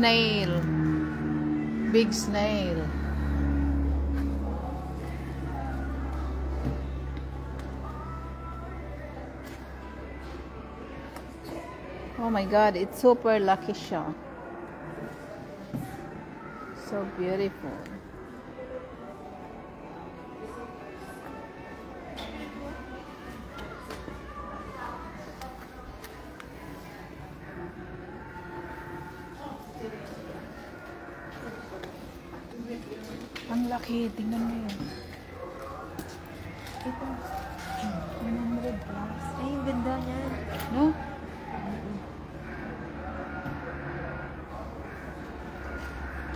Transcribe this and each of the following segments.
snail. Big snail. Oh my God, it's super lucky siya. So beautiful. Ang laki, tingnan mo yun. Ito. 100 plus. Ay, ang ganda niyan. No?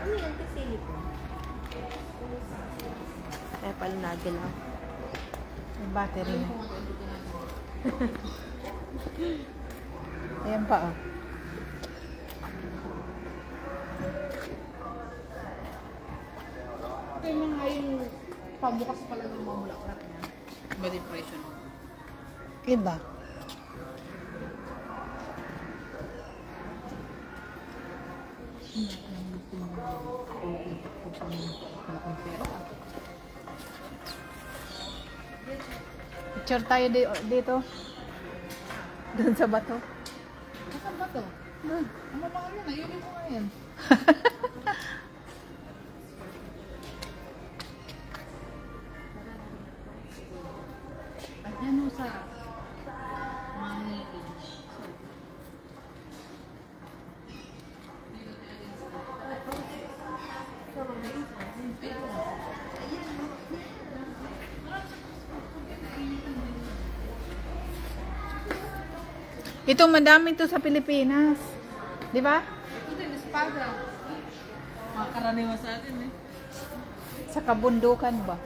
Ano yan? Kasili po. Kaya pala nagalaw. May battery na. Ayan pa, oh. Ito yung mga yung pabukas pala ng mga bulaklak niya. Very impression. Iba. Picture tayo dito. Doon sa bato. Saan ba to? Doon. Ang mamahal yan. Ayunin ko nga yan. Ayan o, sarap. Itong madami to sa Pilipinas. Di ba? Ito din, espada. Makakaraniwan sa atin eh. Sa kabundukan ba?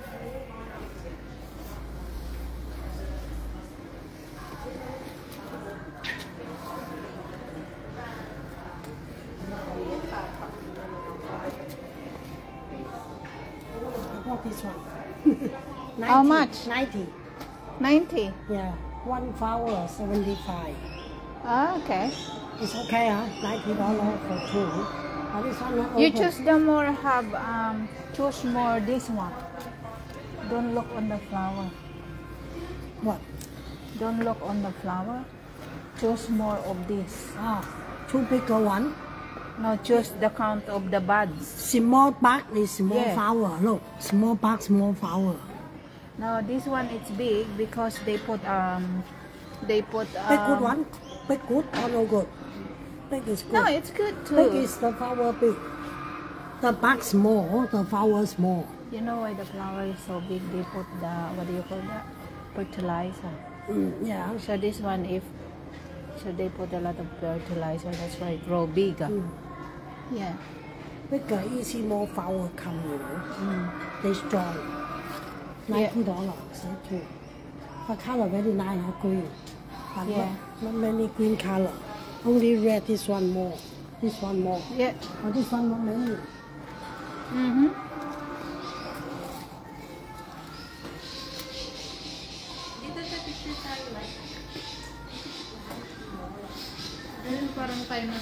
What is one? 90, How much? 90. 90. Yeah. One flower, 75. Ah, okay. It's okay, huh? $90 for two. But this one not You open. choose the more choose more this one. Don't look on the flower. What? Don't look on the flower. Choose more of this. Ah, two bigger one. No, choose the count of the buds. Small bag is small Yeah. flower. Look, small bag, small flower. Now this one it's big because they put Big good one? Big good or no good? Big is good. No, it's good too. Big is the flower big. The bag small, the flower small. You know why the flower is so big? They put the what do you call that? Fertilizer. Yeah. So this one so they put a lot of fertilizer. That's why it grow bigger. Yeah. Bigger, easy more flower come, you know. They strong. Yeah. $90, say two. But color very nice, green. But Yeah. not many green color. Only red, this one more. This one more. Yeah. But this one not many. Dito sa picture tayo. Ayun, parang tayo na